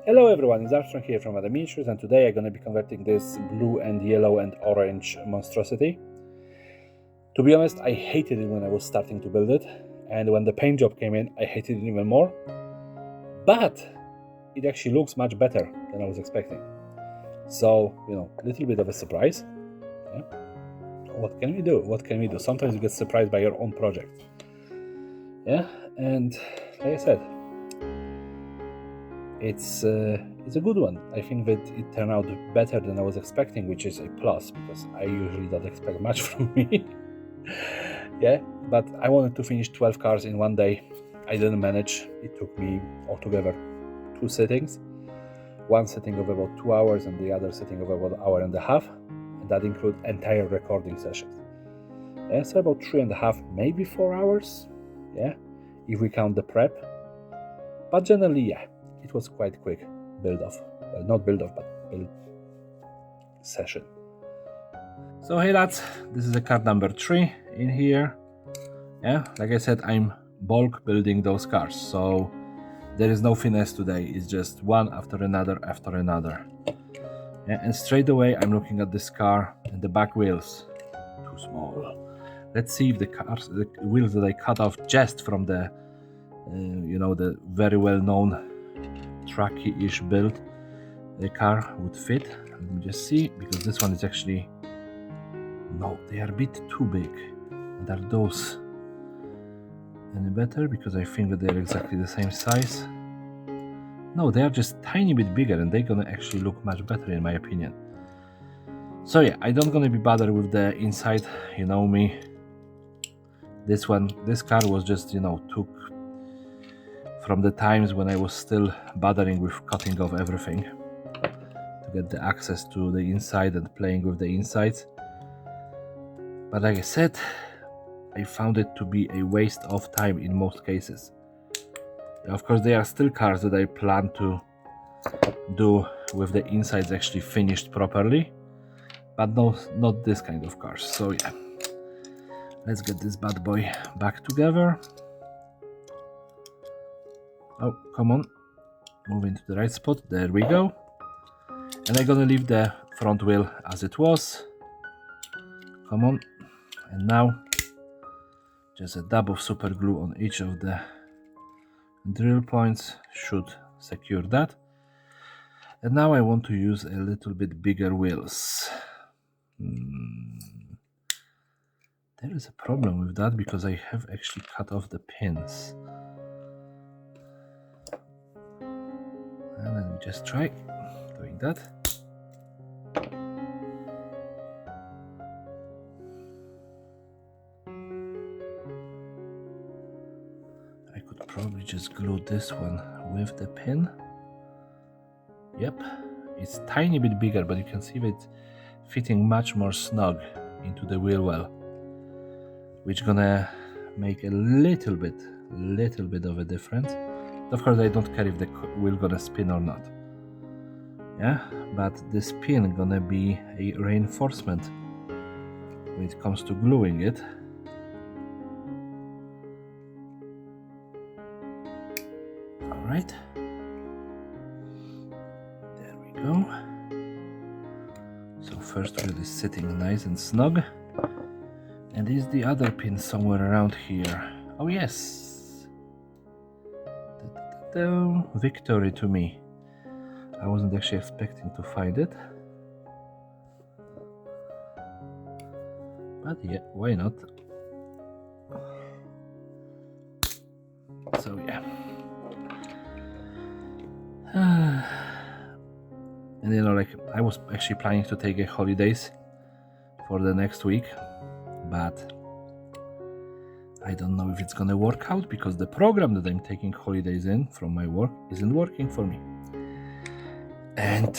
Hello everyone, it's Armstrong here from Other Miniatures, and today I'm going to be converting this blue and yellow and orange monstrosity. To be honest, I hated it when I was starting to build it, and when the paint job came in, I hated it even more. But it actually looks much better than I was expecting. So, a little bit of a surprise. Yeah? What can we do? What can we do? Sometimes you get surprised by your own project. Yeah, and like I said, it's a good one. I think that it turned out better than I was expecting, which is a plus because I usually don't expect much from me. Yeah, but I wanted to finish 12 cars in one day. I didn't manage. It took me altogether 2 sittings. One sitting of about 2 hours and the other sitting of about an hour and a half. And that includes entire recording sessions. Yeah, so about 3.5, maybe 4 hours. Yeah, if we count the prep. But generally, yeah, it was quite quick build off. Well, not build off, but build session. So hey lads, this is a card number 3 in here. Yeah, like I said, I'm bulk building those cars, so there is no finesse today. It's just one after another after another. Yeah, and straight away I'm looking at this car and the back wheels, too small. Let's see if the wheels that I cut off just from the the very well-known tracky-ish build the car would fit. Let me just see, because this one is actually, no, they are a bit too big. And are those any better? Because I think that they're exactly the same size. No, they are just tiny bit bigger, and they're gonna actually look much better in my opinion. So yeah, I don't gonna be bothered with the inside, you know me. This car was just, took from the times when I was still bothering with cutting off everything to get the access to the inside and playing with the insides. But like I said, I found it to be a waste of time in most cases. Of course, there are still cars that I plan to do with the insides actually finished properly, but no, not this kind of cars. So yeah, let's get this bad boy back together. Oh, come on, move into the right spot. There we go. And I'm gonna leave the front wheel as it was. Come on. And now just a dab of super glue on each of the drill points should secure that. And now I want to use a little bit bigger wheels. There is a problem with that because I have actually cut off the pins. And let me just try doing that. I could probably just glue this one with the pin. Yep, it's tiny bit bigger, but you can see that it's fitting much more snug into the wheel well, which gonna make a little bit of a difference. Of course, I don't care if the wheel gonna spin or not. Yeah, but this pin gonna be a reinforcement when it comes to gluing it. All right, there we go. So first wheel is sitting nice and snug. And is the other pin somewhere around here? Oh yes! Victory to me. I wasn't actually expecting to find it. But yeah, why not? So yeah. And like I was actually planning to take a holidays for the next week, but I don't know if it's gonna work out because the program that I'm taking holidays in from my work isn't working for me. And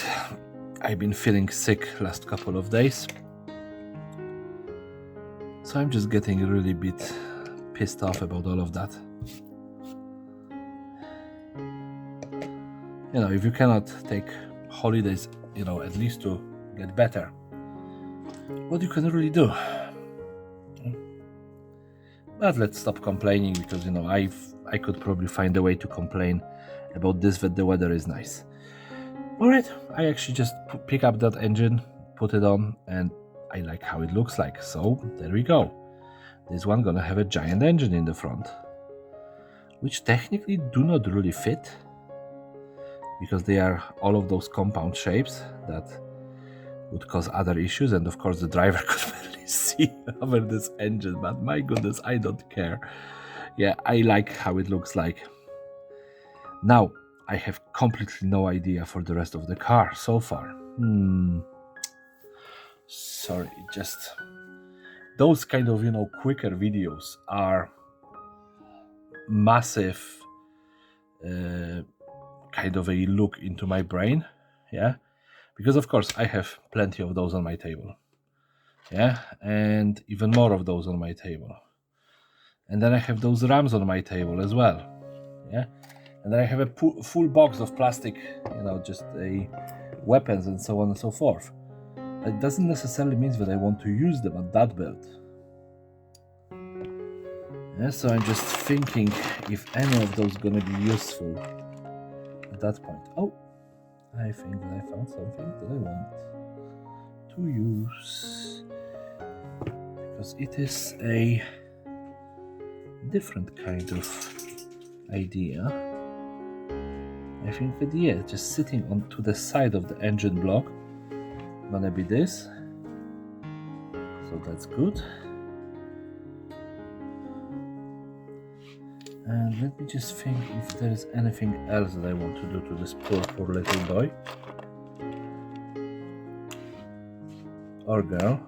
I've been feeling sick last couple of days. So I'm just getting a really bit pissed off about all of that. If you cannot take holidays, at least to get better, what you can really do? But let's stop complaining because I could probably find a way to complain about this, that the weather is nice. Alright, I actually just pick up that engine, put it on, and I like how it looks like. So there we go. This one gonna have a giant engine in the front, which technically do not really fit because they are all of those compound shapes that would cause other issues, and of course the driver could barely see over this engine, but my goodness, I don't care. Yeah, I like how it looks like. Now, I have completely no idea for the rest of the car so far. Sorry, just those kind of, quicker videos are massive kind of a look into my brain, yeah, because of course I have plenty of those on my table, yeah, and even more of those on my table, and then I have those rams on my table as well, yeah, and then I have a full box of plastic, just weapons and so on and so forth. It doesn't necessarily mean that I want to use them at that build. Yeah, so I'm just thinking if any of those gonna be useful at that point. Oh, I think that I found something that I want to use, because it is a different kind of idea. I think that, yeah, just sitting on to the side of the engine block gonna be this, so that's good. And let me just think if there is anything else that I want to do to this poor little boy or girl.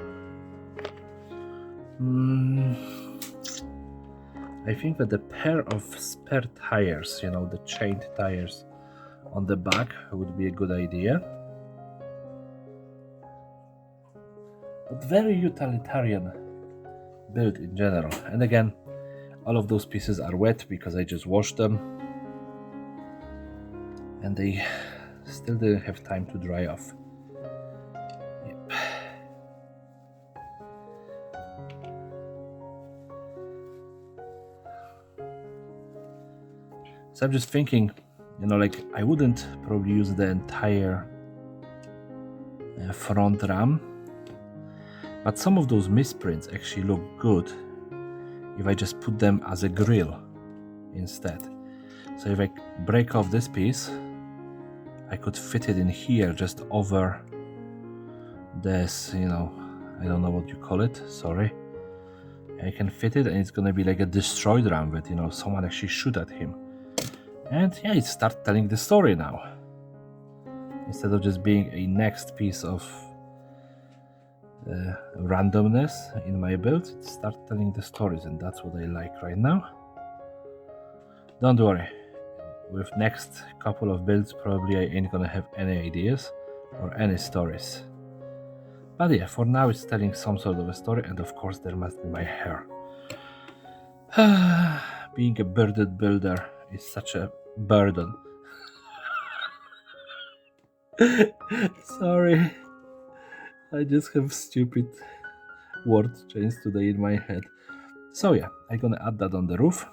I think that the pair of spare tires, the chained tires on the back would be a good idea. But very utilitarian build in general. And again, all of those pieces are wet because I just washed them, and they still didn't have time to dry off. Yep. So I'm just thinking, I wouldn't probably use the entire front ram, but some of those misprints actually look good if I just put them as a grill instead. So if I break off this piece, I could fit it in here just over this, I don't know what you call it, sorry. I can fit it and it's gonna be like a destroyed ram that, someone actually shoot at him. And yeah, it starts telling the story now. Instead of just being a next piece of randomness in my build, it starts telling the stories, and that's what I like right now. Don't worry, with next couple of builds probably I ain't gonna have any ideas or any stories. But yeah, for now it's telling some sort of a story, and of course there must be my hair. Being a bearded builder is such a burden. Sorry, I just have stupid word chains today in my head. So yeah, I'm gonna add that on the roof.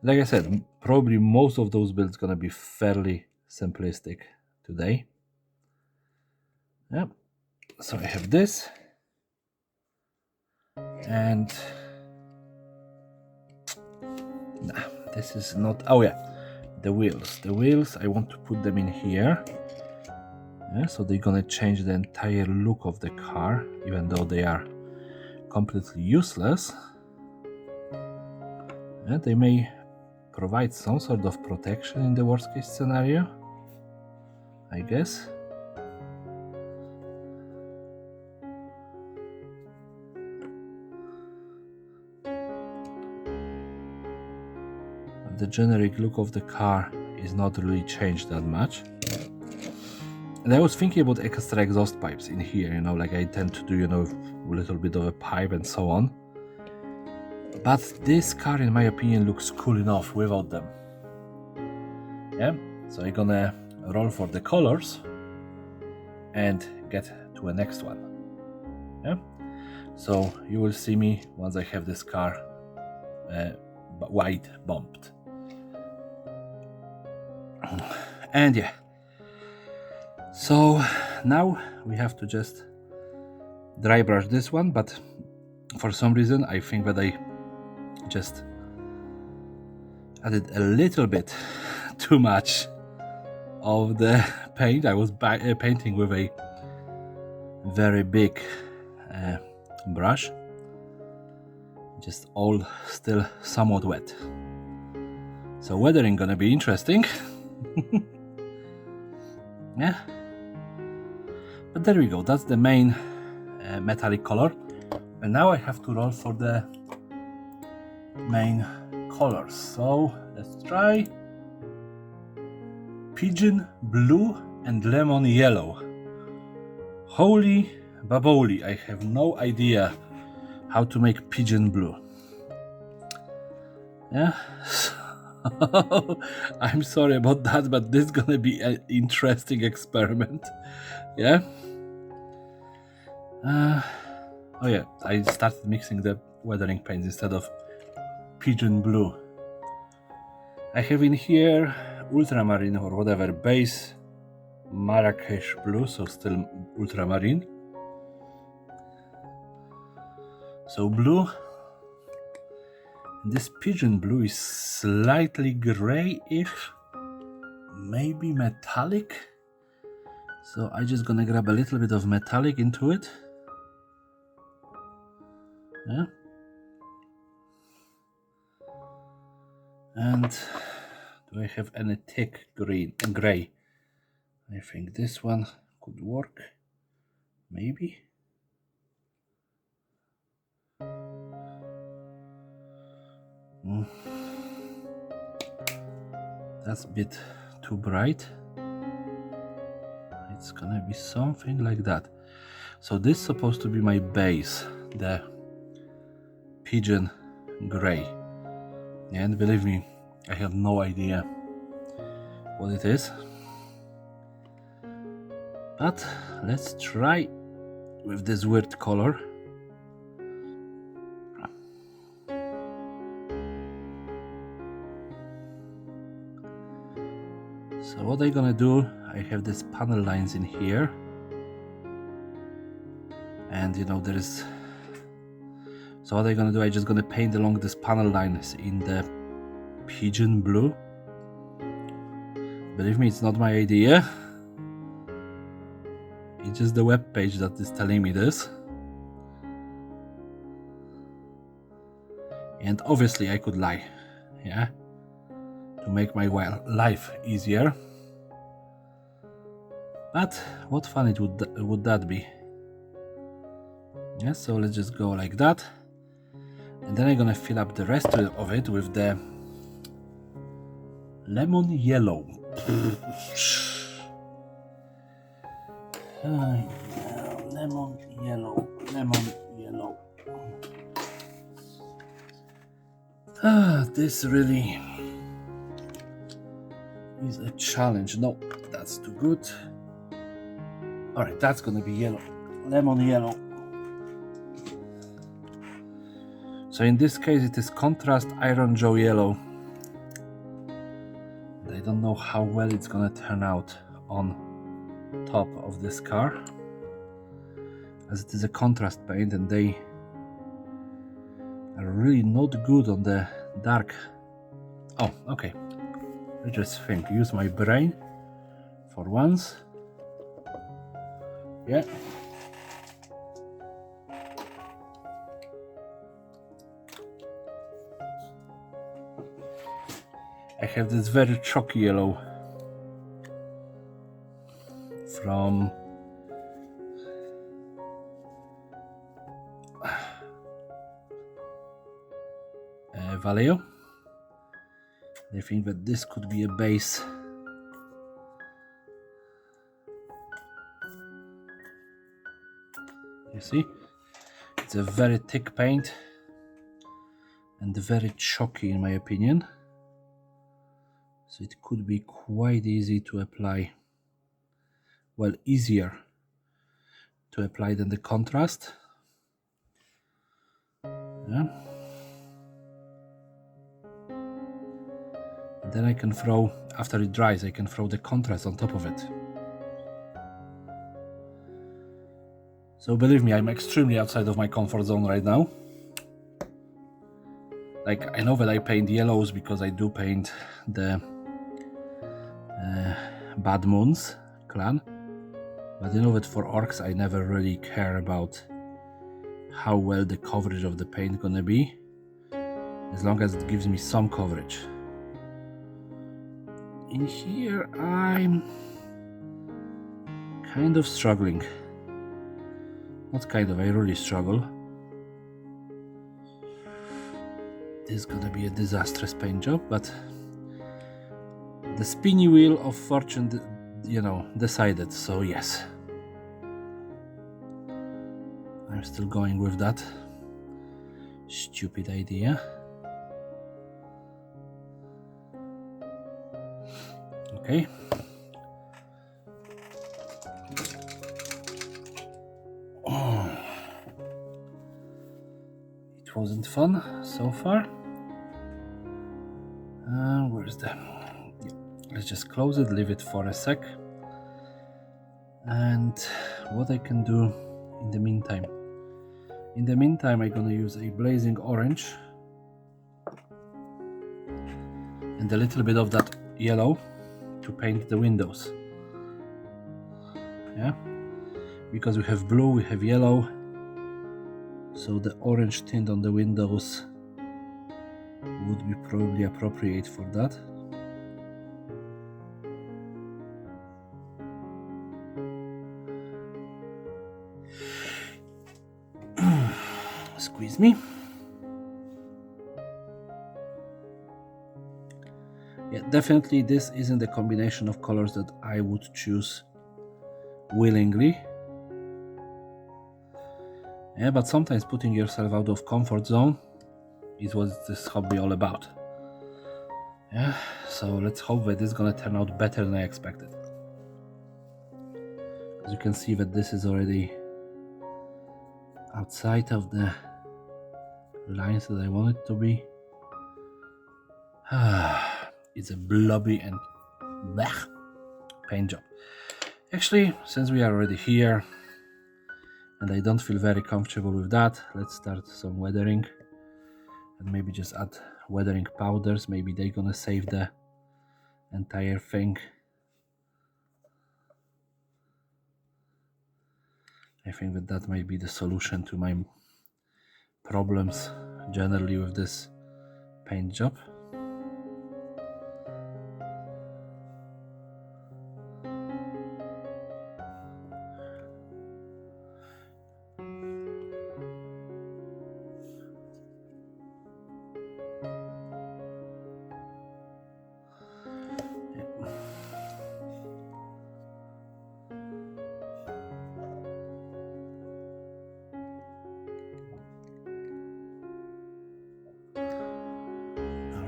Like I said, probably most of those builds gonna be fairly simplistic today. Yeah, so I have this, and this is not, oh yeah, the wheels I want to put them in here. Yeah, so they're gonna change the entire look of the car, even though they are completely useless. Yeah, they may provide some sort of protection in the worst case scenario, I guess. The generic look of the car is not really changed that much. And I was thinking about extra exhaust pipes in here, like I tend to do, a little bit of a pipe and so on. But this car, in my opinion, looks cool enough without them. Yeah, so I'm gonna roll for the colors and get to the next one. Yeah, so you will see me once I have this car white bumped. And yeah, so now we have to just dry brush this one, but for some reason I think that I just added a little bit too much of the paint. I was painting with a very big brush, just all still somewhat wet. So weathering gonna be interesting. Yeah, but there we go, that's the main metallic color. And now I have to roll for the main colors. So let's try pigeon blue and lemon yellow. Holy baboli, I have no idea how to make pigeon blue. Yeah, I'm sorry about that, but this is gonna be an interesting experiment. Yeah. Oh yeah, I started mixing the weathering paints instead of pigeon blue. I have in here ultramarine or whatever base Marrakesh blue, so still ultramarine. So blue. This pigeon blue is slightly grayish, maybe metallic. So I'm just gonna grab a little bit of metallic into it. Yeah. And do I have any thick gray? I think this one could work, maybe. That's a bit too bright. It's gonna be something like that. So this is supposed to be my base, the pigeon gray. And believe me, I have no idea what it is. But let's try with this weird color. So what I'm gonna do, I have these panel lines in here, and you know there is. So what I'm gonna do, I'm just gonna paint along these panel lines in the pigeon blue. Believe me, it's not my idea. It's just the web page that is telling me this. And obviously I could lie, yeah, to make my life easier. But what fun it would that be? Yeah, so let's just go like that. And then I'm gonna fill up the rest of it with the lemon yellow. Lemon yellow. This really is a challenge. No, that's too good. All right, that's gonna be yellow, lemon yellow. So in this case, it is contrast iron joe yellow. And I don't know how well it's gonna turn out on top of this car, as it is a contrast paint and they are really not good on the dark. Oh, okay. I just think, use my brain for once. Yeah. I have this very chalky yellow from Vallejo. I think that this could be a base. You see, it's a very thick paint and very chalky in my opinion. So it could be quite easy to apply. Well, easier to apply than the contrast. Yeah. And then I can throw after it dries, I can throw the contrast on top of it. So believe me, I'm extremely outside of my comfort zone right now. Like, I know that I paint yellows because I do paint the Bad Moons clan, but you know that for orcs I never really care about how well the coverage of the paint gonna be, as long as it gives me some coverage. In here I'm kind of struggling. Not kind of, I really struggle. This is gonna be a disastrous paint job, but the spinny wheel of fortune, you know, decided, so yes. I'm still going with that stupid idea. Okay. Oh. It wasn't fun so far. Where's the... Let's just close it, leave it for a sec. And what I can do in the meantime. In the meantime, I'm gonna use a blazing orange and a little bit of that yellow to paint the windows. Yeah, because we have blue, we have yellow, so the orange tint on the windows would be probably appropriate for that. Squeeze me. Yeah, definitely this isn't the combination of colors that I would choose willingly. Yeah, but sometimes putting yourself out of comfort zone is what this hobby all about. Yeah, so let's hope that it's gonna turn out better than I expected. As you can see that this is already outside of the lines that I want it to be. It's a blobby and blech paint job. Actually, since we are already here and I don't feel very comfortable with that, let's start some weathering and maybe just add weathering powders. Maybe they're gonna save the entire thing. I think that that might be the solution to my problems generally with this paint job.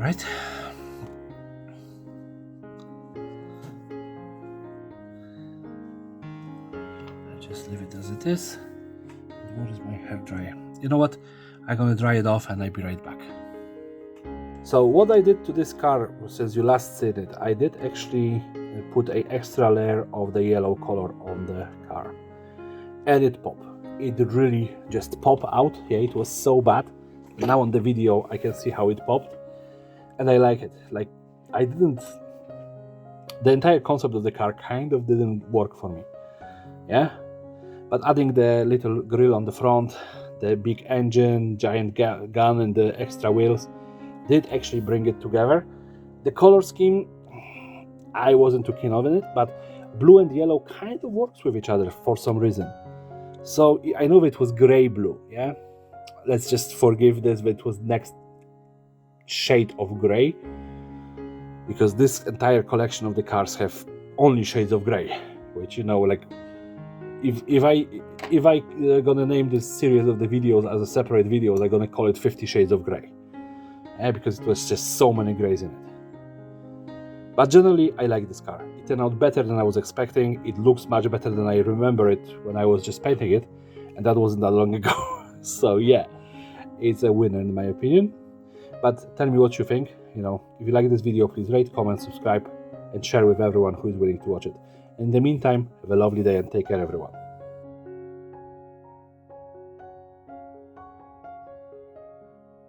Right. I'll just leave it as it is. Where is my hair dryer? You know what? I'm gonna dry it off and I'll be right back. So what I did to this car since you last seen it, I did actually put an extra layer of the yellow color on the car. And it popped. It really just popped out. Yeah, it was so bad. Now on the video I can see how it popped. And I like it. Like, the entire concept of the car kind of didn't work for me. Yeah, but adding the little grille on the front, the big engine, giant gun and the extra wheels did actually bring it together. The color scheme, I wasn't too keen on it, but blue and yellow kind of works with each other for some reason. So I know it was gray blue. Yeah, let's just forgive this, but it was next shade of gray, because this entire collection of the cars have only shades of gray, which, you know, like if I gonna name this series of the videos as a separate videos, I'm gonna call it 50 Shades of Gray, because it was just so many grays in it. But generally I like this car. It turned out better than I was expecting. It looks much better than I remember it when I was just painting it, and that wasn't that long ago. So yeah, it's a winner in my opinion. But tell me what you think. You know, if you like this video, please rate, comment, subscribe, and share with everyone who is willing to watch it. In the meantime, have a lovely day and take care, everyone.